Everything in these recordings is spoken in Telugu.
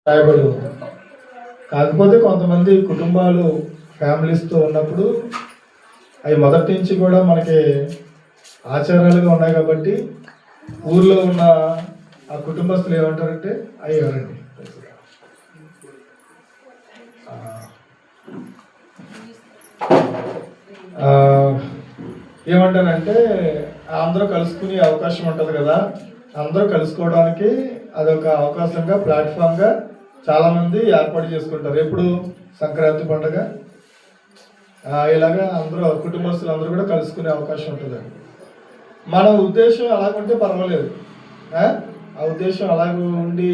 రాయబడి ఉంది. కాకపోతే కొంతమంది కుటుంబాలు ఫ్యామిలీస్తో ఉన్నప్పుడు అవి మొదటి నుంచి కూడా మనకి ఆచారాలుగా ఉన్నాయి కాబట్టి ఊర్లో ఉన్న ఆ కుటుంబస్తులు ఏమంటారంటే అవి ఎవరండి ఏమంటారంటే అందరూ కలుసుకునే అవకాశం ఉంటుంది కదా, అందరూ కలుసుకోవడానికి అదొక అవకాశంగా ప్లాట్ఫామ్గా చాలామంది ఏర్పాటు చేసుకుంటారు. ఎప్పుడు సంక్రాంతి పండుగ ఇలాగా అందరూ కుటుంబస్తులు అందరూ కూడా కలుసుకునే అవకాశం ఉంటుందండి. మన ఉద్దేశం అలాగుంటే పర్వాలేదు, ఆ ఉద్దేశం అలాగ ఉండి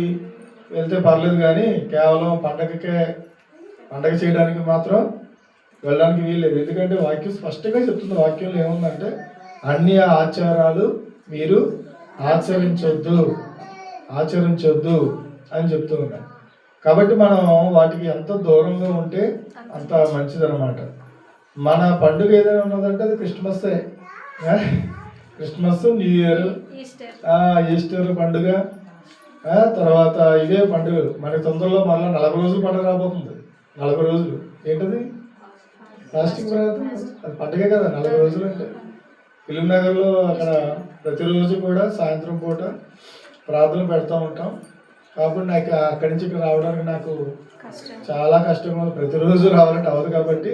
వెళ్తే పర్లేదు, కానీ కేవలం పండగ చేయడానికి మాత్రం వెళ్ళడానికి వీల్లేదు. ఎందుకంటే వాక్యం స్పష్టంగా చెప్తుంది. వాక్యంలో ఏముందంటే అన్ని ఆచారాలు మీరు ఆచరించొద్దు అని చెప్తూ ఉన్నాం. కాబట్టి మనం వాటికి ఎంత దూరంగా ఉంటే అంత మంచిదన్నమాట. మన పండుగ ఏదైనా ఉన్నదంటే అది క్రిస్మస్సే. క్రిస్మస్, న్యూ ఇయర్, ఈస్టర్ పండుగ, తర్వాత ఇదే పండుగ. మనకి తొందరలో మళ్ళీ 40 రోజులు పండుగ రాబోతుంది. 40 రోజులు ఏంటది? ప్లాస్టిక్ ప్రాంతం అది పండుగే కదా 40 రోజులు అంటే. ఫిలిం నగర్లో అక్కడ ప్రతిరోజు కూడా సాయంత్రం పూట ప్రార్థనలు పెడతా ఉంటాం. కాబట్టి నాకు అక్కడి నుంచి ఇక్కడ రావడానికి నాకు చాలా కష్టంగా, ప్రతిరోజు రావాలంటే అవ్వదు. కాబట్టి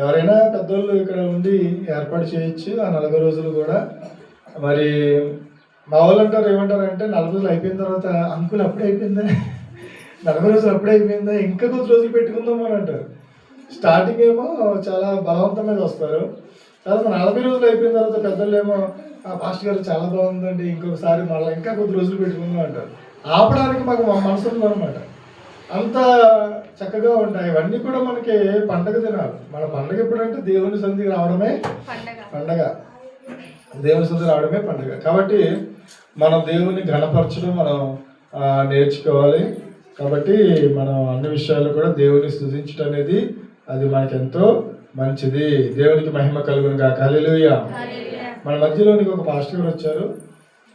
ఎవరైనా పెద్దోళ్ళు ఇక్కడ ఉండి ఏర్పాటు చేయొచ్చు ఆ 40 రోజులు కూడా. మరి మా వాళ్ళు అంటారు, ఏమంటారంటే 40 రోజులు అయిపోయిన తర్వాత అంకుల్ అప్పుడే అయిపోయిందా, 40 రోజులు అప్పుడే అయిపోయిందా, ఇంకా కొద్ది రోజులు పెట్టుకుందాం అని అంటారు. స్టార్టింగ్ ఏమో చాలా బలవంతం మీద వస్తారు, తర్వాత 40 రోజులు అయిపోయిన తర్వాత పెద్దలు ఏమో పాస్టర్ గారు చాలా బాగుందండి, ఇంకొకసారి మళ్ళీ ఇంకా కొద్ది రోజులు పెట్టుకుందాం అంటారు. ఆపడానికి మాకు మనసు ఉందన్నమాట. అంత చక్కగా ఉంటాయి. ఇవన్నీ కూడా మనకి పండగ దినాలు. మన పండగ ఎప్పుడంటే దేవుని సన్నిధికి రావడమే పండగ. దేవుని సన్నిధికి రావడమే పండగ. కాబట్టి మనం దేవుని ఘనపరచడం మనం నేర్చుకోవాలి. కాబట్టి మనం అన్ని విషయాలు కూడా దేవుని స్తుతించడం అనేది అది మనకెంతో మంచిది. దేవునికి మహిమ కలుగును గాక. హల్లెలూయా. మన మధ్యలోనికి ఒక పాస్టర్ గారు వచ్చారు.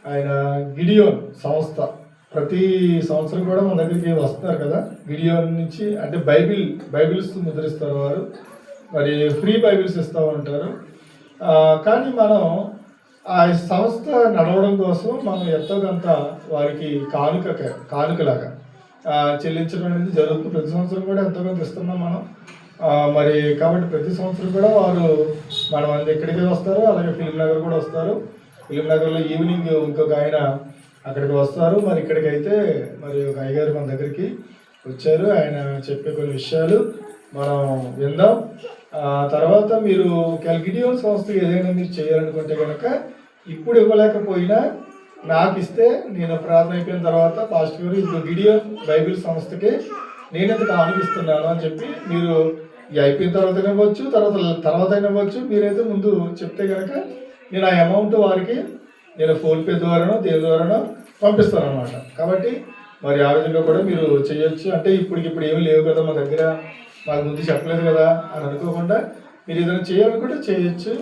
ఆయన గిడియోన్ సంస్థ ప్రతి సంవత్సరం కూడా మన దగ్గరికి వస్తున్నారు కదా. గిడియోన్ నుంచి అంటే బైబిల్స్ ముద్రిస్తారు వారు. మరి ఫ్రీ బైబిల్స్ ఇస్తూ ఉంటారు. కానీ మనం ఆ సంస్థ నడవడం కోసం మనం ఎంతో కొంత వారికి కానుకలాగా చెల్లించడం అనేది జరుగుతుంది. ప్రతి సంవత్సరం కూడా ఎంతో కొంత ఇస్తున్నాం మనం. మరి కాబట్టి ప్రతి సంవత్సరం కూడా వారు మన మంది ఎక్కడికి వస్తారు. అలాగే ఫిలిం నగర్ కూడా వస్తారు. ఫిలిం నగర్లో ఈవినింగ్ ఇంకొక ఆయన అక్కడికి వస్తారు. మరి ఇక్కడికైతే మరి ఒక అయ్యగారు మన దగ్గరికి వచ్చారు. ఆయన చెప్పే కొన్ని విషయాలు మనం విందాం. తర్వాత మీరు గిడియోన్ సంస్థ ఏదైనా మీరు చేయాలనుకుంటే కనుక ఇప్పుడు ఇవ్వలేకపోయినా నాకు ఇస్తే నేను ప్రార్థన అయిపోయిన తర్వాత పాస్టర్ గారు ఇప్పుడు గిడియోన్ బైబిల్ సంస్థకి నేను ఎంత కానుకిస్తున్నాను అని చెప్పి మీరు అయిపోయిన తర్వాత ఇవ్వచ్చు, తర్వాత ఇవ్వచ్చు. మీరైతే ముందు చెప్తే కనుక నేను ఆ అమౌంట్ వారికి నేను ఫోన్పే ద్వారానో దేని ద్వారానో పంపిస్తాను అన్నమాట. కాబట్టి మరి ఆ విధంగా కూడా మీరు చేయొచ్చు. అంటే ఇప్పుడు ఏమి లేవు కదా మా దగ్గర, మాకు ముందు చెప్పలేదు కదా అని అనుకోకుండా మీరు ఏదైనా చేయాలనుకుంటే చేయొచ్చు.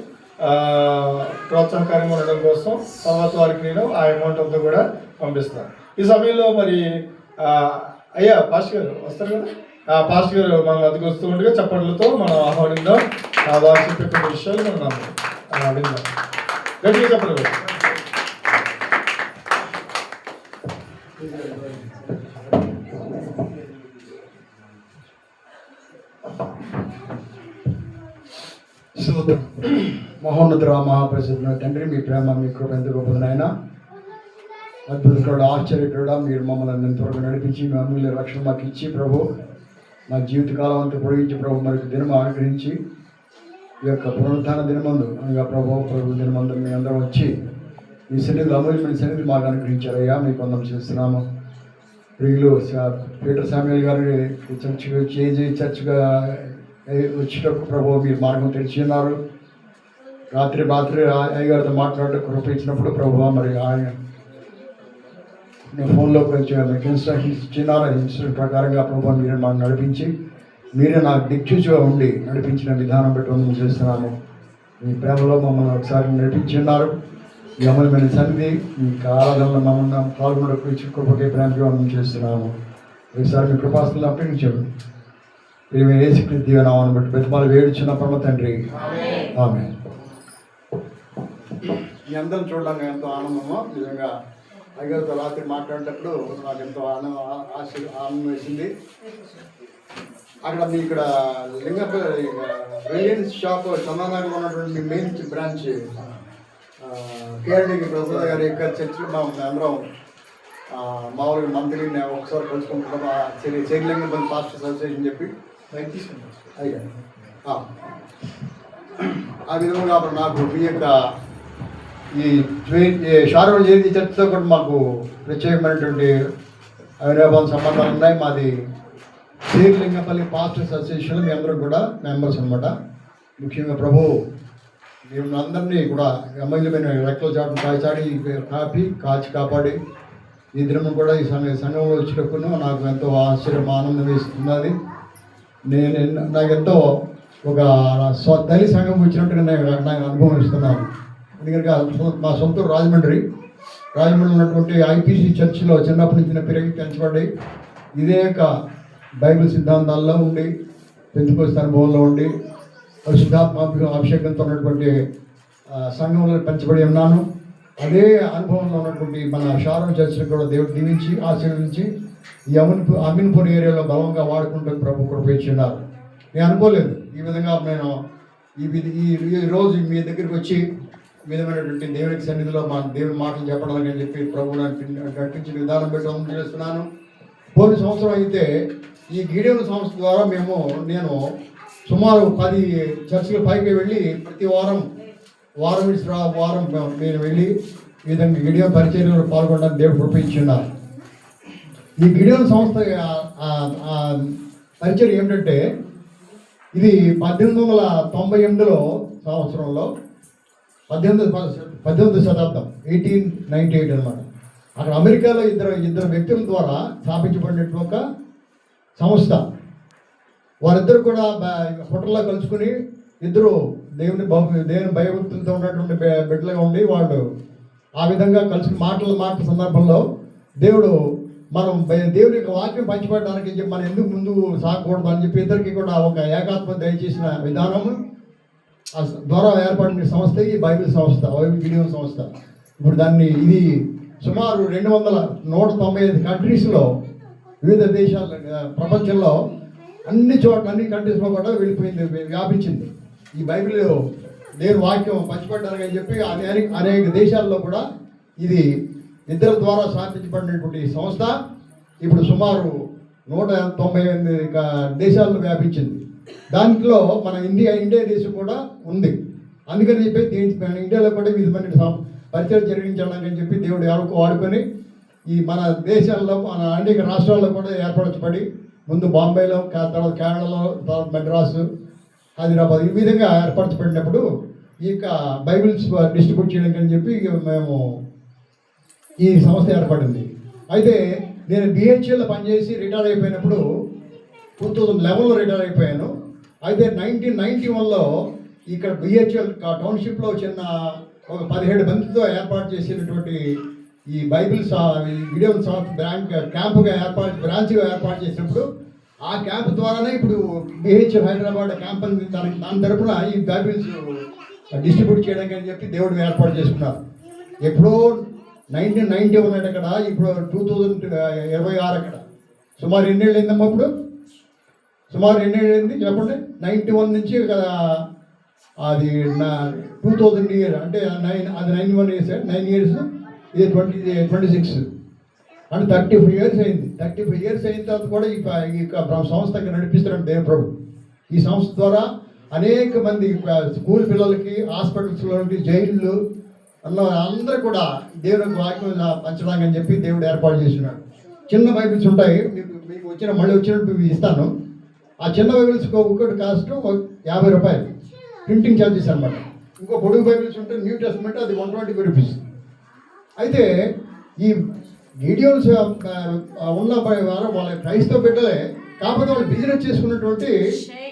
ప్రోత్సాహకరంగా ఉండడం కోసం తర్వాత వారికి నేను ఆ అమౌంట్ అంతా కూడా పంపిస్తాను. ఈ సమయంలో మరి అయ్యా పాస్టర్ గారు వస్తారు కదా, పాస్టర్ గారు మన మధ్యకి వస్తూ ఉండగా చప్పట్లతో మనం ఆహ్వానిద్దాం. వారు చెప్పే కొన్ని విషయాలు మనం విందాం. గట్టిగా చెప్పండి. మహోన్నతుడా మహాప్రసిద్ధ తండ్రి, మీ ప్రేమ మీ కృప ఎంత గొప్పది నాయన. అద్భుతకుడు ఆశ్చర్యకుడా, మీరు మమ్మల్ని ఎంతవరకు నడిపించి మీ అమూల్య రక్షణ మాకు ఇచ్చి ప్రభు మా జీవితకాలం అంతా పొడిగించి ప్రభు మనకు దినం అనుగ్రహించి ఈ యొక్క పునరుత్థాన దినమందు అనగా ప్రభు దినమందు మీ అందరం వచ్చి మీ సన్నిధులు అమూల్యమైన సన్నిధి మాకు అనుగ్రహించారయ్యా. మీకు వందనం చేస్తున్నాము. ప్రియులు పీటర్ శామ్యూల్ గారు చర్చ్గా వచ్చేటప్పుడు ప్రభు మీరు మార్గం తెలిసి ఉన్నారు. రాత్రి అయ్యగారితో మాట్లాడే కృప ఇచ్చినప్పుడు ప్రభు మరి ఆయన ఫోన్లో కొంచెం మీకు ఇన్స్ట్రక్షన్స్ ఇచ్చినారు. ఇన్స్ట్రక్షన్ ప్రకారంగా ప్రభు మీరు మాకు నడిపించి మీరే నాకు దిక్చూచిగా ఉండి నడిపించిన విధానం బట్టి మనం చేస్తున్నాము. మీ ప్రేమలో మమ్మల్ని ఒకసారి నడిపించి ఉన్నారు. ఈ అమలమైన సన్నిధి మీ ఆరాధనలో మమ్మల్ని పాల్గొనడానికి ఇచ్చిన కృపకే ప్రేమగా మనం చేస్తున్నాము. ఈసారి మీ కృపాస్తులు అప్పగించాడు. మేము యేసుక్రీస్తు దీవెనామని బట్టి ప్రతిమాలు వేడుచున్న పరమ తండ్రి ఆమేన్. మీ అందరం చూడడానికి ఎంతో ఆనందమో, నిజంగా అయ్యగారితో రాత్రి మాట్లాడేటప్పుడు నాకు ఎంతో ఆనందం వేసింది. అక్కడ మీ ఇక్కడ లింగపల్లి రిలయన్స్ షాప్ చందానగర్లో ఉన్నటువంటి మెయిన్ బ్రాంచ్ కేఆర్డీకి ప్రసాద్ గారి యొక్క చర్చిలో అందరం మామూలుగా మంత్లీ ఒకసారి కలుసుకుంటున్నాం. శ్రీలింగపల్లి పాస్టర్స్ అసోసియేషన్ చెప్పి తీసుకుంటాం. అయ్యా ఆ విధంగా నాకు మీ యొక్క ఈ షారోడ్ జయంతి చర్చతో కూడా మాకు ప్రత్యేకమైనటువంటి అవినాభావ సంబంధాలు ఉన్నాయి. మాది శ్రీలింగపల్లి పాస్టర్స్ అసోసియేషన్ మీ అందరూ కూడా మెంబర్స్ అనమాట. ముఖ్యంగా ప్రభు మేము అందరినీ కూడా అమూల్యమైన రెక్కల చాటు కాచాడి కాపి కాచి కాపాడి ఈ దినం కూడా ఈ సంఘంలో వచ్చినప్పుడు నాకు ఎంతో ఆశ్చర్యం ఆనందం వేస్తున్నది. నాకెంతో ఒక తల్లి సంఘం వచ్చినట్టుగా నాకు అనుభవం ఇస్తున్నాను. ఎందుకంటే మా సొంత రాజమండ్రిలో ఉన్నటువంటి ఐపీసీ చర్చిలో చిన్నప్పటి నుంచి పెరిగి పెంచబడి ఇదే యొక్క బైబిల్ సిద్ధాంతాల్లో ఉండి పెంచుకొస్తే అనుభవంలో ఉండి పరిశుద్ధాత్మ అభిషేకంతో ఉన్నటువంటి సంఘంలో పెంచబడి ఉన్నాను. అదే అనుభవంలో ఉన్నటువంటి మన షారోన్ చర్చిని కూడా దేవుడు దీవించి ఆశీర్వదించి ఈ అమీన్పూర్ ఏరియాలో బలంగా వాడుకుంటూ ప్రభు కృపించున్నారు. నేను అనుకోలేదు ఈ విధంగా నేను ఈ రోజు మీ దగ్గరికి వచ్చి ఈ విధమైనటువంటి దేవునికి సన్నిధిలో మా దేవుని మాటలు చెప్పడానికి అని చెప్పి ప్రభు నటించిన విధానం పెట్టి చేస్తున్నాను. పోయిన సంవత్సరం అయితే ఈ గిడియోన్ సంస్థ ద్వారా నేను సుమారు 10 చర్చిల పైకి వెళ్ళి ప్రతి వారం నేను వెళ్ళి ఈ విధంగా గిడియోన్ పరిచర్యలో పాల్గొనడానికి దేవుడు కృపించున్నారు. ఈ గిడియోన్ సంస్థ పరిచర్య ఏమిటంటే ఇది 1898 సంవత్సరంలో 18వ శతాబ్దం 1898 అనమాట. అక్కడ అమెరికాలో ఇద్దరు వ్యక్తుల ద్వారా స్థాపించబడినట్టు ఒక సంస్థ. వారిద్దరు కూడా హోటల్లో కలుసుకుని ఇద్దరు దేవుని భయభక్తులతో ఉన్నటువంటి బిడ్డలుగా ఉండి వాళ్ళు ఆ విధంగా కలిసి మాటల సందర్భంలో దేవుడు మనం దేవుని యొక్క వాక్యం పంచిపెట్టడానికి మనం ఎందుకు ముందు సాగకూడదు అని చెప్పి ఇద్దరికి కూడా ఒక ఏకాత్మ దయచేసిన విధానం ద్వారా ఏర్పడిన సంస్థ ఈ బైబిల్ గిడియోన్ సంస్థ. ఇప్పుడు ఇది సుమారు 195 కంట్రీస్లో వివిధ దేశాల ప్రపంచంలో అన్ని కంట్రీస్లో కూడా వ్యాపించింది. ఈ బైబిల్ దేవుని వాక్యం పంచిపెట్టడానికి అని చెప్పి అనేక దేశాల్లో కూడా ఇది ఇద్దరి ద్వారా స్థాపించబడినటువంటి సంస్థ ఇప్పుడు సుమారు 198 దేశాల్లో వ్యాపించింది. దాంట్లో మన ఇండియా దేశం కూడా ఉంది. అందుకని చెప్పి ఇండియాలో కూడా విధమైన పరిచయం జరిగించాలని అని చెప్పి దేవుడు ఎవరికి వాడుకొని ఈ మన దేశాల్లో మన అనేక రాష్ట్రాల్లో కూడా ఏర్పరచబడి ముందు బాంబేలో, తర్వాత కేరళలో, తర్వాత మద్రాసు, హైదరాబాద్ ఈ విధంగా ఏర్పరచబడినప్పుడు ఈ యొక్క బైబిల్స్ డిస్ట్రిబ్యూట్ చేయడానికి అని చెప్పి మేము ఈ సంస్థ ఏర్పడింది. అయితే నేను బిహెచ్ఎల్లో పనిచేసి రిటైర్ అయిపోయినప్పుడు 2011లో రిటైర్ అయిపోయాను. అయితే 1991లో ఇక్కడ బిహెచ్ఎల్ టౌన్షిప్లో చిన్న ఒక 17 మందితో ఏర్పాటు చేసినటువంటి ఈ బైబిల్ గిడియోన్ క్యాంపుగా బ్రాంచ్గా ఏర్పాటు చేసినప్పుడు ఆ క్యాంప్ ద్వారానే ఇప్పుడు బిహెచ్ఎల్ హైదరాబాద్ క్యాంప్ దాని తరపున ఈ బైబిల్స్ డిస్ట్రిబ్యూట్ చేయడానికి అని చెప్పి దేవుడు ఏర్పాటు చేసుకున్నారు. ఎప్పుడో 1991 అక్కడ, ఇప్పుడు 2026 అక్కడ. సుమారు ఎన్నేళ్ళు అయిందమ్మా? ఇప్పుడు సుమారు ఎన్నేళ్ళు అయింది చెప్పండి. 91 నుంచి అది 2000 ఇయర్ అంటే అది 91 ఇయర్స్, 9 ఇయర్స్, ఇది 26 అంటే 35 ఇయర్స్ అయింది. 35 ఇయర్స్ అయిన తర్వాత కూడా ఈ సంస్థకి నడిపిస్తున్నాడు దేవ ప్రభు. ఈ సంస్థ ద్వారా అనేక మంది స్కూల్ పిల్లలకి, హాస్పిటల్స్లోకి, జైళ్ళు అందరూ కూడా దేవునికి వాక్యం పంచడానికి అని చెప్పి దేవుడు ఏర్పాటు చేస్తున్నాడు. చిన్న బైబిల్స్ ఉంటాయి, మీకు మళ్ళీ వచ్చినప్పుడు ఇస్తాను. ఆ చిన్న బైబిల్స్ ఒక్కటి కాస్ట్ 50 రూపాయలు ప్రింటింగ్ ఛార్జెస్ అనమాట. ఇంకో పొడుగు బైబిల్స్ ఉంటే న్యూ టెస్ట్మెంట్ అది 120 రూపీస్. అయితే ఈ గిడియోన్స్ ఉన్న వాళ్ళ క్రైస్తవ బిడ్డలే, కాకపోతే వాళ్ళు బిజినెస్ చేసుకున్నటువంటి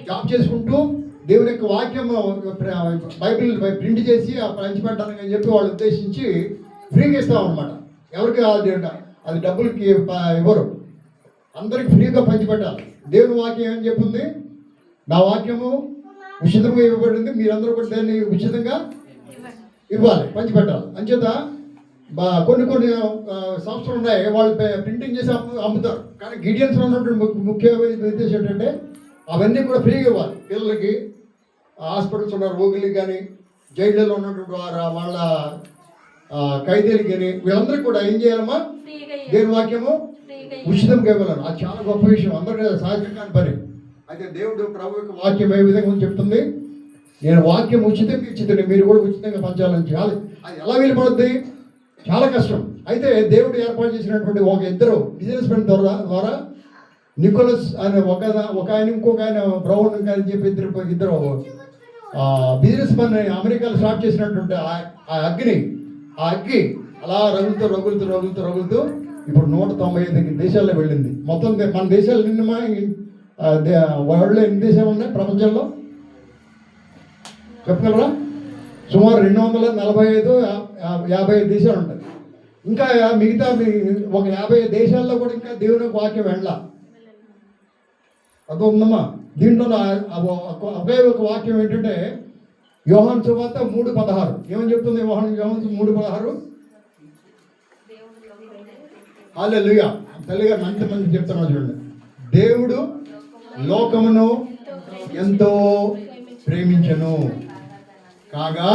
జాబ్ చేసుకుంటూ దేవుని యొక్క వాక్యం బైబిల్ ప్రింట్ చేసి పంచిపెట్టాలని అని చెప్పి వాళ్ళు ఉద్దేశించి ఫ్రీగా ఇస్తామన్నమాట. ఎవరికి అది డబ్బులకి ఇవ్వరు. అందరికి ఫ్రీగా పంచిపెట్టాలి. దేవుని వాక్యం ఏమని చెప్పింది? నా వాక్యము ఉచితంగా ఇవ్వబడింది, మీరందరూ కూడా దాన్ని ఉచితంగా ఇవ్వాలి, పంచిపెట్టాలి. అంచేత కొన్ని సంస్థలు ఉన్నాయి, వాళ్ళు ప్రింటింగ్ చేసి అమ్ముతారు. కానీ గిడియన్స్లో ఉన్నటువంటి ముఖ్య ఉద్దేశం ఏంటంటే అవన్నీ కూడా ఫ్రీగా ఇవ్వాలి. పిల్లలకి, హాస్పిటల్స్ ఉన్న రోగులకి కానీ, జైళ్ళలో ఉన్నటువంటి వాళ్ళ ఖైదీలకి కానీ, వీళ్ళందరికీ కూడా ఏం చేయాలమ్మా? దేవుని వాక్యము ఉచితంగా ఇవ్వాలని. అది చాలా గొప్ప విషయం, అందరికీ సహజం కాని పని. అయితే దేవుడు ప్రభు యొక్క వాక్యం ఏ విధంగా చెప్తుంది? నేను వాక్యం ఉచితంగా ఇచ్చింది, మీరు కూడా ఉచితంగా పంచాలని. చాలా అది ఎలా వీలుపడుద్ది? చాలా కష్టం. అయితే దేవుడు ఏర్పాటు చేసినటువంటి ఇద్దరు బిజినెస్ మెన్ ద్వారా నికోలస్ అనే ఒక ఆయన, ఇంకొక ఆయన బ్రౌన్ అని చెప్పి ఇద్దరు బిజినెస్ మెన్ అమెరికాలో స్టార్ట్ చేసినటువంటి ఆ అగ్గి అలా రగులుతూ ఇప్పుడు 195 దేశాల్లో వెళ్ళింది. మొత్తం మన దేశాలు నిన్నమా వరల్డ్లో ఎన్ని దేశాలు ఉన్నాయి ప్రపంచంలో చెప్పగలరా? సుమారు 245-50 దేశాలు ఉంటాయి. ఇంకా మిగతా ఒక 50 దేశాల్లో కూడా ఇంకా దేవుని వాక్యం వెళ్ళా. అది ఉందమ్మా. దీంట్లో ఒకే ఒక వాక్యం ఏంటంటే యోహాను సువార్త 3:16 ఏమని చెప్తుంది? యోహాను 3:16 హల్లెలూయా. తల్లిగా మంచి చెప్తున్నా చూడండి. దేవుడు లోకమును ఎంతో ప్రేమించెను కాగా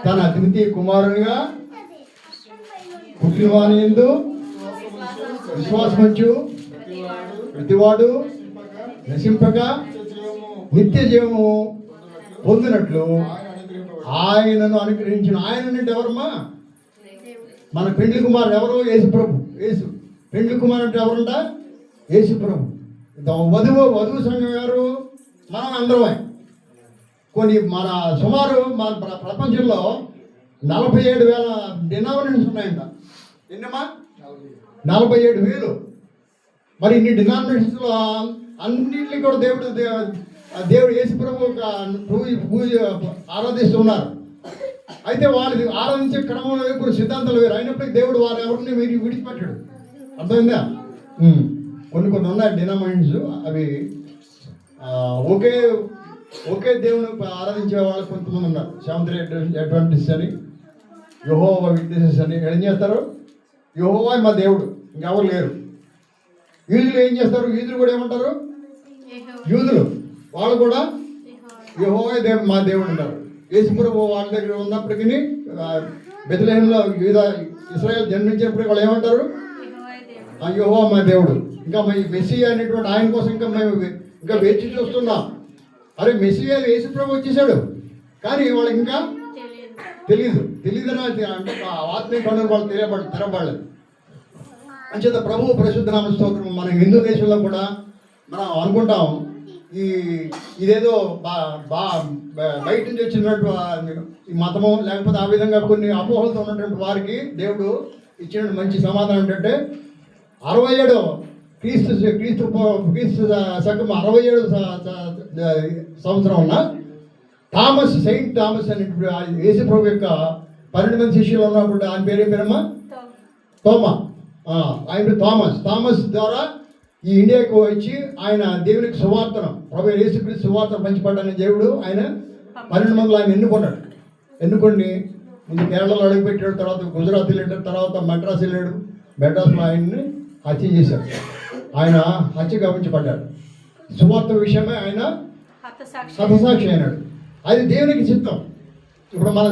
తన అద్వితీయ కుమారునిగా పుట్టినవాని యందు విశ్వాసముంచు ప్రతివాడు నశింపక నిత్య జీవము పొందినట్లు ఆయనను అనుగ్రహించిన. ఆయన అంటే ఎవరమ్మా? మన పెండ్లి కుమారుడు ఎవరు? యేసు ప్రభు. పెండ్లి కుమారుడు అంటే ఎవరంట? యేసు ప్రభు. వధువు సంఘం ఎవరు? మనం అందరమే. మన సుమారు మన ప్రపంచంలో 47,000 డినామినేషన్స్ ఉన్నాయంట. ఎన్నమ్మా? 47,000. మరి ఇన్ని డినామినేషన్స్లో అన్నింటినీ కూడా దేవుడు యేసు ప్రభు పూజ ఆరాధిస్తున్నారు. అయితే వాళ్ళు ఆరాధించే క్రమంలో ఇప్పుడు సిద్ధాంతాలు వేరు అయినప్పటికీ దేవుడు వారు ఎవరిని విడిచిపెట్టాడు. అర్థమైందా? కొన్ని ఉన్నాయి డినామినేషన్స్. అవి ఒకే దేవుని ఆరాధించే వాళ్ళు కొంతమంది ఉన్నారు. సెవెంత్ అడ్వెంటిస్ట్ అని, యెహోవా విట్నెసెస్ అని. ఏం చేస్తారు? యెహోవా మా దేవుడు, ఇంకెవరు లేరు. యూదులు ఏం చేస్తారు? యూదులు కూడా ఏమంటారు? యూదులు వాళ్ళు కూడా యెహోవా మా దేవుడు అంటారు. యేసుప్రభు వాళ్ళ దగ్గర ఉన్నప్పటికీ బెత్లెహేంలో ఇశ్రాయేల్ జన్మించినప్పటికీ వాళ్ళు ఏమంటారు? యెహోవా మా దేవుడు. ఇంకా మెస్సియా అనేటువంటి ఆయన కోసం మేము వేచి చూస్తున్నాం. అరే మెస్సియా యేసుప్రభు వచ్చేసాడు, కానీ వాళ్ళకి ఇంకా తెలియదని అంటే ఆత్మీయ కన్నులు వాళ్ళు తెరబడలేదు. అంచేత ప్రభు పరిశుద్ధ నామ స్తోత్రం. మన హిందూ దేశంలో కూడా మనం అనుకుంటాం ఇదేదో బయట నుంచి వచ్చినట్టు ఈ మతము, లేకపోతే ఆ విధంగా కొన్ని అపోహలతో ఉన్నటువంటి వారికి దేవుడు ఇచ్చిన మంచి సమాధానం ఏంటంటే 67 క్రీస్తు శకం 67 సంవత్సరం ఉన్న సెయింట్ థామస్ అనేటువంటి యేసు ప్రభు యొక్క 12 మంది శిష్యులు ఉన్నప్పుడు ఆయన పేరేమా? తోమా. ఆయన థామస్ ద్వారా ఈ ఇండియాకు వచ్చి ఆయన దేవునికి సువార్తను, ప్రభు యేసుక్రీస్తు సువార్తను పంచిపడ్డాన్ని దేవుడు ఆయన 12 మందిలో ఆయన ఎన్నుకొని ముందు కేరళలో అడుగుపెట్టాడు, తర్వాత గుజరాత్ వెళ్ళాడు, తర్వాత మద్రాసు వెళ్ళాడు. మద్రాసులో ఆయన్ని హత్య చేశాడు. ఆయన హత్య గమనించబడ్డాడు. సువార్త విషయమే ఆయన హతసాక్షి అయినాడు. అది దేవునికి చిత్తం. ఇప్పుడు మన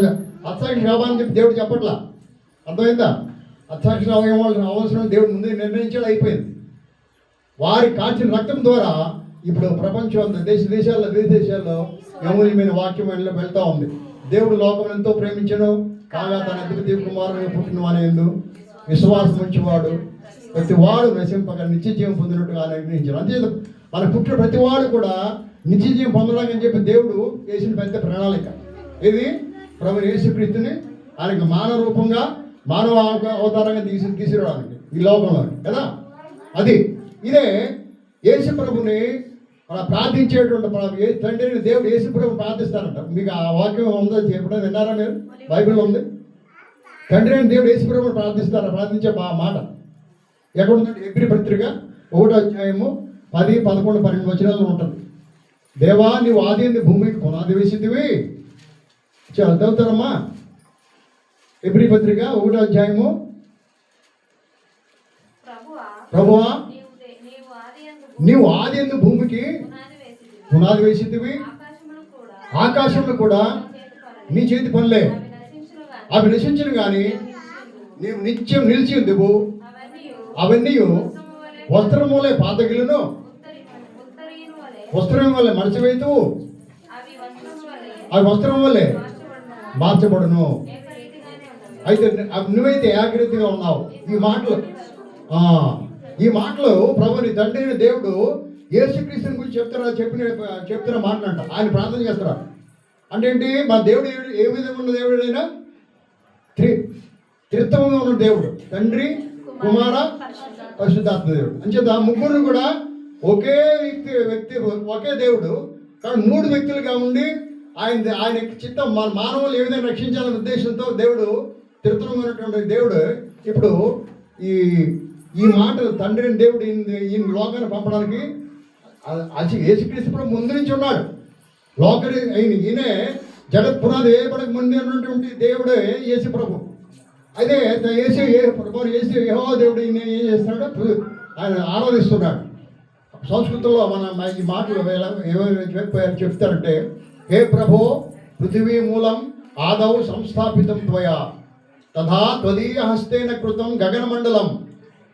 హతసాక్షి కావాలని చెప్పి దేవుడు చెప్పట్లా. అర్థమైందా? హతసాక్షి అవసరం దేవుడు ముందే నిర్ణయించాడు, అయిపోయింది. వారి కాల్చిన రక్తం ద్వారా ఇప్పుడు ప్రపంచం అంతా దేశాల్లో విదేశాల్లో అమూల్యమైన వాక్యం వెళ్తూ ఉంది. దేవుడు లోకం ఎంతో ప్రేమించను కాగా తన అద్వితీయ కుమారుని పుట్టిన వాని యందు విశ్వాసం ఉంచేవాడు ప్రతి వాడు నశింపక నిత్య జీవం పొందినట్టుగా ఆయన నిర్ణయించాడు. అంతే మన పుట్టిన ప్రతి వాడు కూడా నిత్య జీవం పొందడానికి అని చెప్పి దేవుడు వేసిన పెద్ద ప్రణాళిక. ఇది ప్రభు యేసుక్రీస్తుని ఆయనకు మానవ రూపంగా మానవ అవతారంగా తీసుకురావడానికి ఈ లోకంలో కదా. ఇదే యేసు ప్రభుని ప్రార్థించేటువంటి తండ్రిని దేవుడు యేసు ప్రభు ప్రార్థిస్తారంట. మీకు ఆ వాక్యం ఉందో ఎప్పుడైనా విన్నారా మీరు? బైబిల్లో ఉంది. తండ్రి అని దేవుడు యేసు ప్రభుని ప్రార్థించే మాట. ఎక్కడ ఉందంటే ఎబ్రీ పత్రిక 1వ అధ్యాయము 10, 11, 12 వచనాల్లో ఉంటుంది. దేవా నీవు ఆది ఎందు భూమికి పునాది వేసితివి. చదువుతారమ్మా. ఎబ్రీ పత్రిక 1వ అధ్యాయము. ప్రభువా నీవు ఆది ఎందు భూమికి పునాది వేసితివి, ఆకాశంలో కూడా నీ చేతి పనులే, అవి నశించను కానీ నీవు నిత్యం నిలిచి ఉందువు. అవన్నీ వస్త్రములే పాతగిలను వస్త్రం వల్లే మడచివేతువు, అవి వస్త్రం వల్లే మార్చబడును. అయితే నువ్వైతే ఏకరీతిగా ఉన్నావు. ఈ మాటలు ప్రభు నీ తండ్రి అయిన దేవుడు యేసుక్రీస్తుని గురించి చెప్తున్న మాటలంట. ఆయన ప్రార్థన చేస్తారా అంటే ఏంటి? మా దేవుడు ఏ విధంగా ఉన్న దేవుడు? అయినా త్రిత్వంగా ఉన్న దేవుడు, తండ్రి, కుమార, పరిశుద్ధాత్మ దేవుడు. అంచేత ముగ్గురు కూడా ఒకే వ్యక్తి ఒకే దేవుడు, కానీ 3 వ్యక్తులుగా ఉండి ఆయన చిత్తం మానవులు ఏ విధంగా రక్షించాలనే ఉద్దేశంతో దేవుడు త్రిత్వమైనటువంటి దేవుడు. ఇప్పుడు ఈ మాటలు తండ్రి దేవుడు ఈ లోకాన్ని పంపడానికి యేసుక్రీస్తు ముందు నుంచి ఉన్నాడు. ఈయనే జగత్ పునాది వేయబడక ముందు ఉన్నటువంటి దేవుడే యేసు ప్రభు. అయితే యెహోవా దేవుడు ఈయన ఏం చేస్తున్నాడు? ఆయన ఆరాధిస్తున్నాడు. సంస్కృతంలో మన ఈ మాటలు చెప్తారంటే, హే ప్రభో పృథివీ మూలం ఆదౌ సంస్థాపితం త్వయా తథా త్వదీయ హస్తేన కృతం గగనమండలం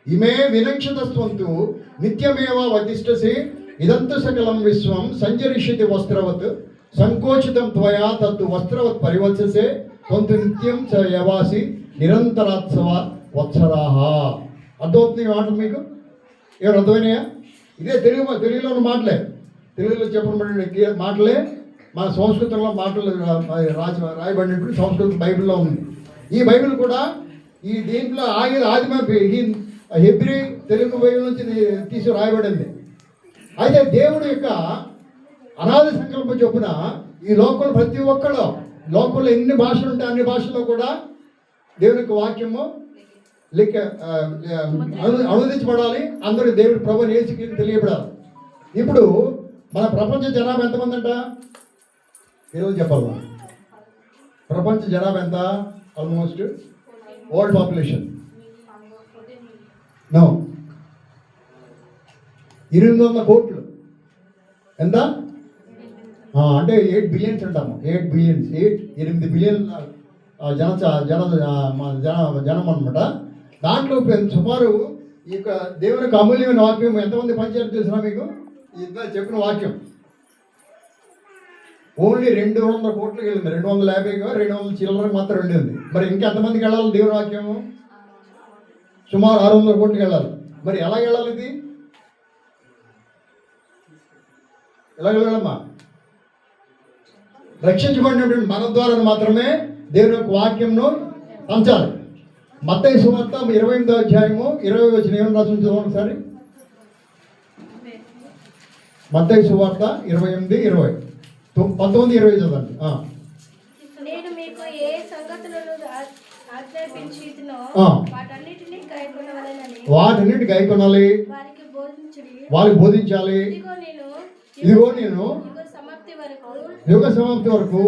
ఇమే వినక్షతస్వంతు నిత్యమేవ వతిష్టసి ఇదంతు సకలం విశ్వం సంచరిష్యతి వస్త్రవత్ సంకోచితం త్వయా తత్తు వస్త్రవత్ పరివత్ససే త్వంతు నిత్యం చ యవాసి నిరంతరాత్సవ వత్సరాహ. అర్థమవుతుంది ఈ మాటలు మీకు? ఏమైనా అర్థమైనాయా? ఇదే తెలుగులో ఉన్న మాటలే, తెలుగులో చెప్పబడిన మాటలే మన సంస్కృతంలో మాటలు రాయబడినట్టు సంస్కృత బైబిల్లో ఉంది. ఈ బైబిల్ కూడా దీంట్లో ఆదిమ హెబ్రీ తెలుగు బైబిల్ నుంచి తీసి రాయబడింది. అయితే దేవుడు యొక్క అనాది సంకల్పం చొప్పున ఈ లోకంలో ప్రతి ఒక్కళ్ళు, లోకంలో ఎన్ని భాషలు ఉంటే అన్ని భాషల్లో కూడా దేవుని యొక్క వాక్యము అనువదించబడాలి. అందరూ దేవుడి ప్రభుని యేసుకి తెలియబడాలి. ఇప్పుడు మన ప్రపంచ జనాభా ఎంతమంది అంట? ఈరోజు చెప్పాలి. ప్రపంచ జనాభా ఎంత? ఆల్మోస్ట్ వరల్డ్ పాపులేషన్ 800 కోట్లు. ఎంత అంటే 8 బిలియన్స్ అంటాము. 8 బిలియన్ జనం అనమాట. దాంట్లో సుమారు ఈ యొక్క దేవుని యొక్క అమూల్యమైన వాక్యం ఎంతమంది పంచారు తెలిసినా మీకు? ఇంత చెప్పిన వాక్యం ఓన్లీ 200 కోట్లకి వెళ్ళింది. 250గా 200 చిల్లరకు మాత్రం వెళ్ళింది. మరి ఇంకెంతమందికి వెళ్ళాలి దేవుని వాక్యము? సుమారు 600 కోట్లకి వెళ్ళాలి. మరి ఎలా వెళ్ళాలి? ఇది ఎలా వెళ్ళాలమ్మా? రక్షించబడినటువంటి మన ద్వారా మాత్రమే దేవుని యొక్క వాక్యంను పంచాలి. మత్తయి సువార్త 28వ అధ్యాయము 20 వచనం ఏమని రాసి చూద్దాం ఒకసారి. మత్తయి సువార్త 28, 20, 19, 20 చదవండి. నేను మీకు ఏ సంగతులను ఆజ్ఞాపించితినో వాటన్నిటిని గైకొనాలి, వారికి బోధించాలి. ఇదిగో నేను యుగ సమాప్తి వరకు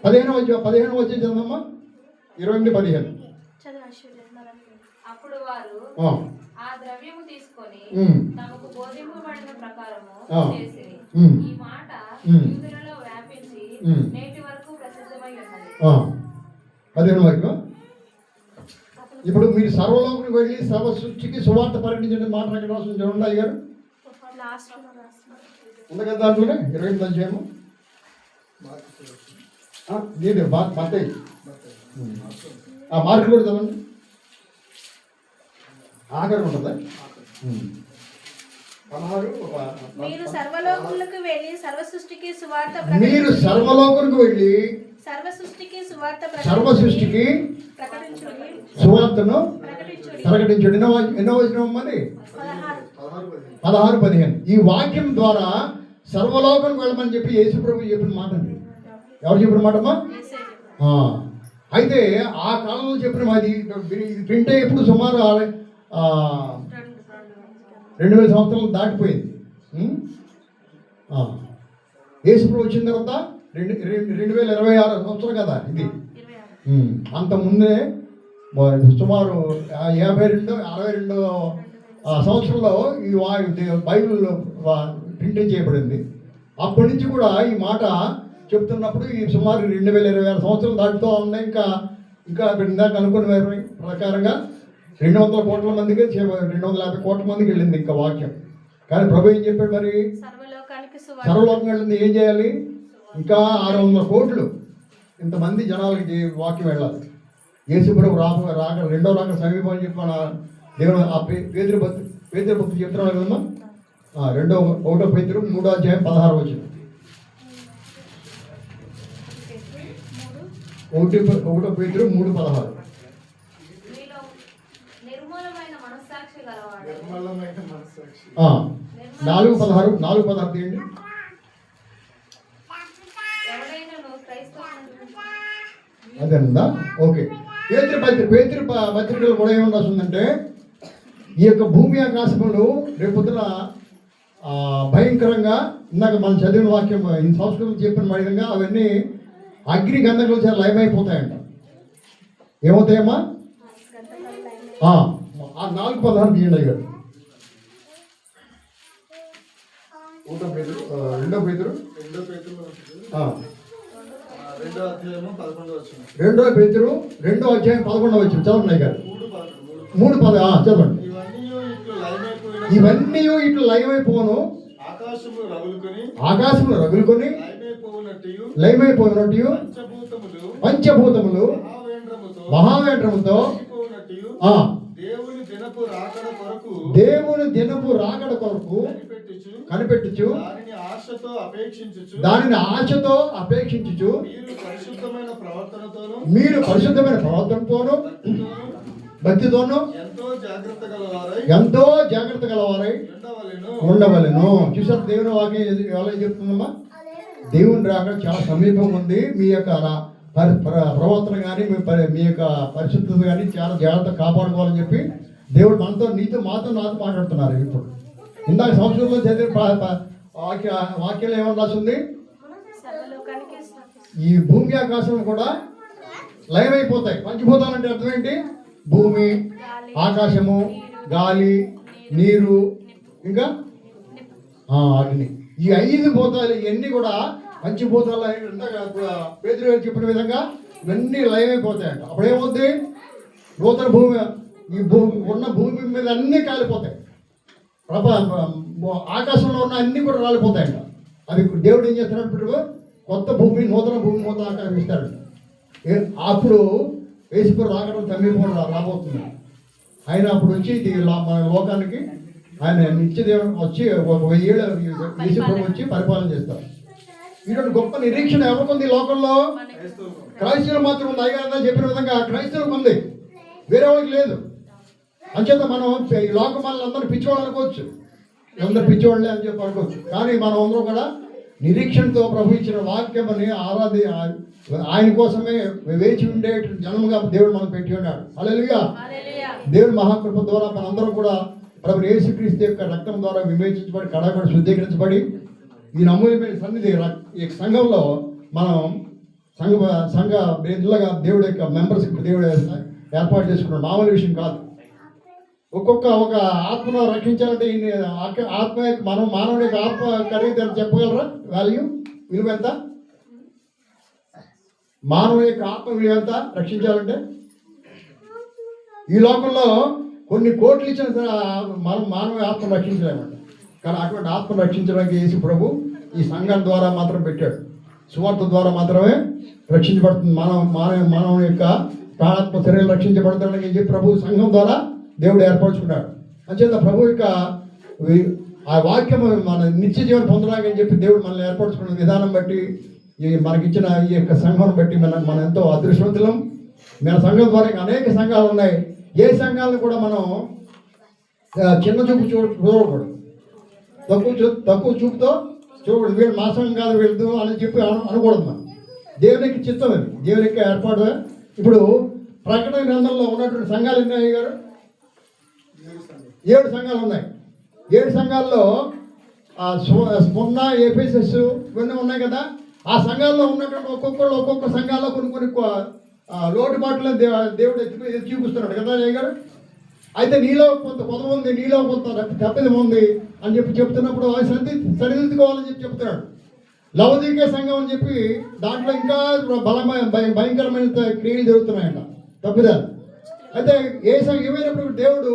15 వచ్చి చదవమ్మా. 28, 15. అప్పుడు వారు ఆ ద్రవ్యము తీసుకొని తమకు బోధింపబడిన ప్రకారము చేసిరి. ఈ మాట యూదులలో వ్యాపించి నేటి వరకు ప్రసిద్ధమై ఉన్నది. 15 వరకు. ఇప్పుడు మీరు సర్వలోకానికి వెళ్ళి సర్వ సృష్టికి సువార్త ప్రకటించండి మాట ఎక్కడ రాస్తుంది చూడండి అయ్యారు. ఉంది కదా దాంట్లోనే 28 అధ్యాయము. మత్తయి మార్కులు కూడా చదవండి. ఆఖరి ఉంటుందా? 16. మీరు సర్వలోకములకు వెళ్ళి సర్వ సృష్టికి సువార్త సువార్తను ప్రకటించండి. ఎన్నో వచనం మరి? 16, 15. ఈ వాక్యం ద్వారా సర్వలోకానికి వెళ్ళమని చెప్పి యేసు ప్రభు చెప్పిన మాట అండి. ఎవరు చెప్పిన మాటమ్మా? అయితే ఆ కాలంలో చెప్పిన అది ఇది ప్రింట్ అయ్యేప్పుడు సుమారు 2000 సంవత్సరాలు దాటిపోయింది. యేసుప్రభు వచ్చిన తర్వాత 2026 సంవత్సరం కదా ఇది. అంత ముందే సుమారు 62 సంవత్సరంలో ఈ బైబిల్ ప్రింటింగ్ చేయబడింది. అప్పటి నుంచి కూడా ఈ మాట చెప్తున్నప్పుడు ఈ సుమారు 2026 సంవత్సరాలు దాటుతూ ఉన్నాయి. ఇంకా ఇందాక అనుకున్న ప్రకారంగా 200 కోట్ల మందికి 250 కోట్ల మందికి వెళ్ళింది ఇంకా వాక్యం. కానీ ప్రభు ఏం చెప్పాడు మరి? సర్వలోకం వెళ్ళింది. ఏం చేయాలి? ఇంకా 600 కోట్లు ఇంతమంది జనాలకి వాక్యం వెళ్ళాలి. యేసుప్రభు రాక రెండో రాక సమీపం అని చెప్పి మన దేవుడు ఆ పేతురు భక్తి చెప్తున్నాడు కదమ్మా. 1 పేతురు 3వ అధ్యాయం 16 వచ్చింది. 1 పేతురు 3:16. నిర్మూలమైన మనస్సాక్షి గలవాడు 4:16 తీయండి. ఎవడైనను క్రైస్తవుని అదేనందా? ఓకే. పేతురు పత్రికలు కూడా ఏమని రాస్తుందంటే, ఈ యొక్క భూమి ఆకాశములు రేపొద్దున భయంకరంగా ఇందాక మనం చదివిన వాక్యం ఈ సంస్కృతం చెప్పిన విధంగా అవన్నీ అగ్ని గంధకుల చేత లయమైపోతాయంట. ఏమవుతాయమ్మా? 4:16 తీయండి గారు. 2 పేతురు 2 పేతురు 2 అధ్యాయం 11 వచ్చింది. చదవండి గారు. 3:10 చదవండి. ఇవన్నీ ఇట్లు లయమైపోను, ఆకాశములు రగులుకొని లయమైపోయినట్టు పంచభూతములు మహావేంద్రముతో దేవుని దినపు రాకడ కొరకు కనిపెట్టుచు దానిని ఆశతో అపేక్షించుచు మీరు పరిశుద్ధమైన ప్రవర్తనతోను భక్తితోను ఎంతో జాగ్రత్త గలవారై ఉండవలెను. చూసారు దేవుని వాక్యం ఎలా చెప్తుందమ్మా? దేవుని రాకడ చాలా సమీపం ఉంది. మీ యొక్క ప్రవర్తన కానీ మీ యొక్క పరిశుద్ధత కానీ చాలా జాగ్రత్త కాపాడుకోవాలని చెప్పి దేవుడు మనతో నాతో మాట్లాడుతున్నారు. ఇప్పుడు ఇందాక సంవత్సరంలో చదివిన వాక్యాలు ఏమని రాసింది? ఈ భూమి ఆకాశం కూడా లయమైపోతాయి. పంచభూతాలు అంటే అర్థం ఏంటి? భూమి, ఆకాశము, గాలి, నీరు, ఇంకా అగ్ని. ఈ 5 భూతాలు ఇవన్నీ కూడా పంచభూతాలు పేతురు గారు చెప్పిన విధంగా ఇవన్నీ లయమైపోతాయంట. అప్పుడు ఏమవుద్ది? నూతన భూమి, ఈ ఉన్న భూమి మీద అన్నీ కాలిపోతాయి. ఆకాశంలో ఉన్న అన్నీ కూడా రాలిపోతాయంట. అది దేవుడు ఏం చేస్తున్నాడు? కొత్త భూమి, నూతన ఆకాశం ఇస్తాడు. అప్పుడు యేసుప్రభు రాకడం సమీపం రాబోతుంది. ఆయన అప్పుడు వచ్చి మన లోకానికి ఆయన నిత్యదేవుడు వచ్చి 1000 ఏళ్ళు యేసుప్రభు వచ్చి పరిపాలన చేస్తారు. ఈరోజు గొప్ప నిరీక్షణ ఎవరికి ఈ లోకంలో? క్రైస్తవులు మాత్రం ఉంది. అయ్యగారు చెప్పిన విధంగా క్రైస్తవులకు ఉంది, వేరే వాళ్ళకి లేదు. అంచేత మనం ఈ లోకం వాళ్ళందరూ పిచ్చివాళ్ళు అనుకోవచ్చు, అందరూ పిచ్చివాళ్ళే అని చెప్పి అనుకోవచ్చు. కానీ మనం అందరూ కూడా నిరీక్షణతో ప్రభు ఇచ్చిన వాక్యం అని ఆయన కోసమే వేచి ఉండే జనముగా దేవుడు మనం పెట్టి ఉన్నాడు. హల్లెలూయా. దేవుడి మహాకృప ద్వారా మనందరం కూడా ప్రభు యేసుక్రీస్తు యొక్క రక్తం ద్వారా విమోచించబడి కడగబడి శుద్ధీకరించబడి ఈ నమూనమైన సన్నిధి ఈ సంఘంలో మనం సంఘ బిడ్డలుగా దేవుడి యొక్క మెంబర్స్ దేవుడు ఏర్పాటు చేసుకున్నాడు. మామూలు విషయం కాదు. ఒక ఆత్మను రక్షించాలంటే ఆత్మ మనం మానవుడి యొక్క ఆత్మ ఖరీదు అని చెప్పగలరా? విలువ ఎంత? మానవుడి యొక్క ఆత్మ విలువ ఎంత రక్షించాలంటే? ఈ లోకంలో కొన్ని కోట్లు ఇచ్చిన మనం మానవ ఆత్మను రక్షించలేమంట. కానీ అటువంటి ఆత్మను రక్షించడానికి యేసు ప్రభు ఈ సంఘం ద్వారా మాత్రం పెట్టాడు. సువార్త ద్వారా మాత్రమే రక్షించబడుతుంది. మానవుని యొక్క ప్రాణాత్మ శరీరం రక్షించబడతాడని చెప్పి ప్రభు సంఘం ద్వారా దేవుడు ఏర్పరచుకున్నాడు. అంచేత ప్రభు యొక్క ఆ వాక్యం మన నిత్య జీవనం పొందడానికి అని చెప్పి దేవుడు మనల్ని ఏర్పరచుకున్న విధానం బట్టి మనకిచ్చిన ఈ యొక్క సంఘం బట్టి మనం ఎంతో అదృష్టవంతులం. మన సంఘం ద్వారా అనేక సంఘాలు ఉన్నాయి. ఏ సంఘాలను కూడా మనం చిన్న చూపు చూడకూడదు, తక్కువ చూపుతో చూడకూడదు. వీళ్ళు మా సంఘం కాదు వెళ్తూ అని చెప్పి అనకూడదు. మనం దేవునికి చిత్తం అది, దేవుని యొక్క ఏర్పాటు ఇప్పుడు ప్రకటన గ్రంథంలో ఉన్నటువంటి సంఘాలు ఎన్ని అయ్య గారు? 7 సంఘాలు ఉన్నాయి. 7 సంఘాల్లో స్ముర్న, ఎఫెసస్ ఇవన్నీ ఉన్నాయి కదా. ఆ సంఘాల్లో ఉన్నటువంటి ఒక్కొక్క సంఘాల్లో కొన్ని లోటుబాట్లను దేవుడు ఎత్తి చూపిస్తున్నాడు కదా అయ్య గారు. అయితే నీలో కొంత పొదవ ఉంది, నీలో కొంత తప్పిదం ఉంది అని చెప్తున్నప్పుడు సరిదిద్దుకోవాలని చెప్తున్నాడు. లవదీకే సంఘం అని చెప్పి దాంట్లో ఇంకా భయంకరమైన క్రియలు జరుగుతున్నాయంట, తప్పిదాలు. అయితే ఏమైనప్పుడు దేవుడు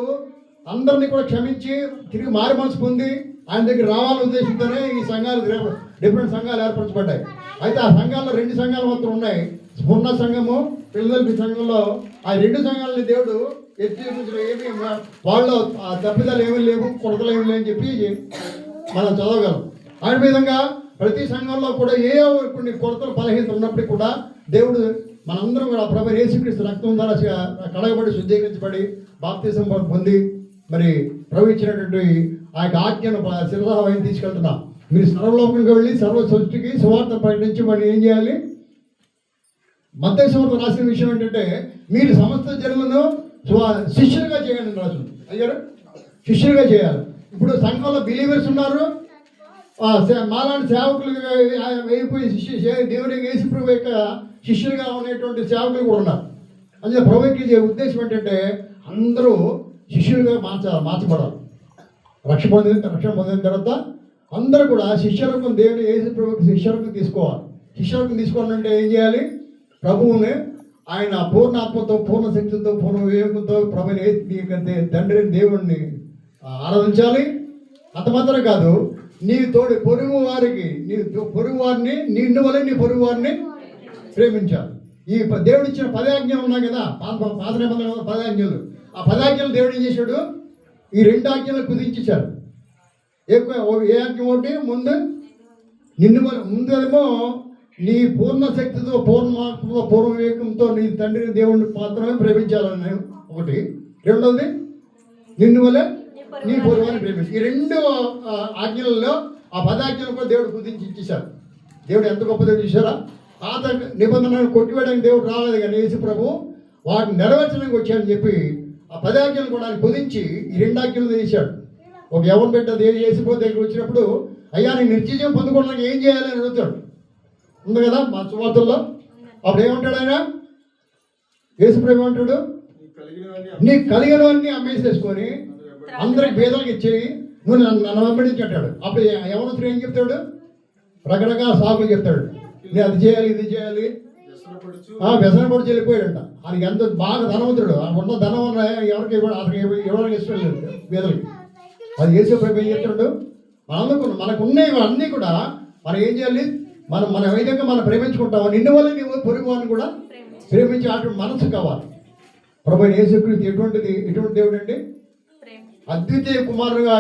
అందరినీ కూడా క్షమించి తిరిగి మారి మనసు పొంది ఆయన దగ్గర రావాలని ఉద్దేశంతోనే ఈ సంఘాలు డిఫరెంట్ సంఘాలు ఏర్పరచబడ్డాయి. అయితే ఆ సంఘాల్లో 2 సంఘాలు మాత్రం ఉన్నాయి, స్ఫుర్ణ సంఘము, పిల్లలకి సంఘంలో. ఆ 2 సంఘాలని దేవుడు ఎత్తి ఏమి వాళ్ళు తప్పిదాలు ఏమీ లేవు, కొరతలు ఏమి లేవు అని చెప్పి మనం చదవగలం. ఆ విధంగా ప్రతి సంఘంలో కూడా కొన్ని కొరతలు బలహీనత ఉన్నప్పటికీ కూడా దేవుడు మనందరం కూడా ప్రభు యేసుక్రీస్తు రక్తం ద్వారా కడగబడి శుద్ధీకరించబడి బాప్తిసం పొంది మరి ప్రభు ఇచ్చినటువంటి ఆ యొక్క ఆజ్ఞను శిరసావయం తీసుకెళ్తున్నాం. మీరు సర్వలోకంగా వెళ్ళి సర్వ సృష్టికి సువార్త ప్రకటించి మరి ఏం చేయాలి? మత్తయి సువార్త రాసిన విషయం ఏంటంటే మీరు సమస్త జనులను శిష్యులుగా చేయండి రాజు అయ్యారు, శిష్యులుగా చేయాలి. ఇప్పుడు సంఘంలో బిలీవర్స్ ఉన్నారు, మాలాంటి సేవకులుగా అయిపోయి దేవుని యేసు ప్రభు యొక్క శిష్యులుగా ఉండేటువంటి సేవకులు కూడా ఉన్నారు. అందుకే ప్రభుకి ఉద్దేశం ఏంటంటే అందరూ శిష్యులుగా మార్చబడాలి. రక్షణ పొందిన తర్వాత అందరూ కూడా శిష్యులకు దేవుని యేసు ప్రభుకి శిష్యులకు తీసుకోవాలి. శిష్యులకు తీసుకోవాలంటే ఏం చేయాలి? ప్రభువుని ఆయన పూర్ణ ఆత్మతో, పూర్ణ శక్తితో, పూర్ణ వివేకంతో ప్రభుని తండ్రిని దేవుణ్ణి ఆరాధించాలి. అంత మాత్రం కాదు, నీ తోడి పొరుగు వారిని నిన్ను వల్ల నీ పొరుగు వారిని ప్రేమించాలి. ఈ దేవుడు ఇచ్చిన 10 ఆజ్ఞలు ఉన్నాయి కదా, పాత నిబంధనలో 10 ఆజ్ఞలు. ఆ 10 ఆజ్ఞలు దేవుడు ఏం చేశాడు? ఈ 2 ఆజ్ఞలు కుదించేశాడు. ఏ ఆజ్ఞ ఒకటి ముందేమో నీ పూర్ణ శక్తితో, పూర్ణాత్మతో, పూర్ణ వివేకంతో నీ తండ్రిని దేవుడిని మాత్రమే ప్రేమించాలని ఒకటి. రెండవది నిన్ను వల్లే నీ పూర్వాన్ని ప్రేమించి. ఈ 2 ఆజ్ఞలలో ఆ 10 ఆజ్ఞలు కూడా దేవుడు కుదించి ఇచ్చేశారు. దేవుడు ఎంత గొప్ప దేవుడు చూసారా? పాత నిబంధనలను కొట్టివేయడానికి దేవుడు రాలేదు, కానీ యేసు ప్రభు వాటిని నెరవేర్చడానికి వచ్చాడని చెప్పి ఆ 10 ఆజ్ఞలు కూడా ఆయన కుదించి ఈ 2 ఆజ్ఞలు చేశాడు. ఒక యవన బిడ్డ యేసు ప్రభు దగ్గర వచ్చినప్పుడు, అయ్యా నేను నిత్యజీవం పొందుకోవడానికి ఏం చేయాలి అని అడుగుతాడు. ఉంది కదా మా సువార్తల్లో. అప్పుడు ఏమంటాడు ఆయన? యేసు ప్రభు ఏమంటాడు? నీకు కలిగినవన్నీ అమ్మేసేసుకొని అందరికి పేదలకు ఇచ్చేయి, నువ్వు నన్ను వెంబడించి అంటాడు. అప్పుడు యవనస్తుడు ఏం చెప్తాడు? రకరకాల సాగులు చెప్తాడు. నేను అది చేయాలి, ఇది చేయాలి, వ్యసన పడి చెల్లిపోయాడంట. ఆయనకి ఎంత బాగా ధనవంతుడు, ఉన్న ధనం ఎవరికి ఇవ్వడానికి ఇష్టం లేదు పేదలకి. అది యేసు ప్రభు ఏం చెప్తాడు? మనకు ఉన్నవి అన్నీ కూడా మనం ఏం చేయాలి? మన విధంగా మనం ప్రేమించుకుంటాము. నిన్ను వల్ల నీవు పొరుగు వారిని కూడా ప్రేమించి అటువంటి మనసు కావాలి. ప్రభు యేసుక్రీస్తు ఎటువంటి దేవుడు అండి? అద్వితీయ కుమారుడుగా,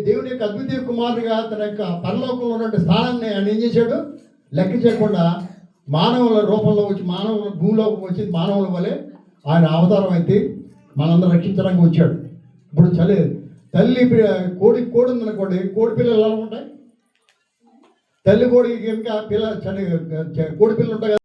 దేవుని యొక్క అద్వితీయ కుమారుడుగా తన యొక్క పరలోకంలో ఉన్నటువంటి స్థానాన్ని ఆయన ఏం చేశాడు? లెక్క చేయకుండా మానవుల రూపంలో వచ్చి, మానవుల భూమిలోకి వచ్చి మానవుల వలె ఆయన అవతారం అయితే మనందరూ రక్షించడానికి వచ్చాడు. ఇప్పుడు తల్లి కోడి ఉందనుకోండి, కోడి పిల్లలు ఎలా ఉంటాయి? తల్లి కోడికి కనుక కోడి పిల్లలు ఉంటాయి.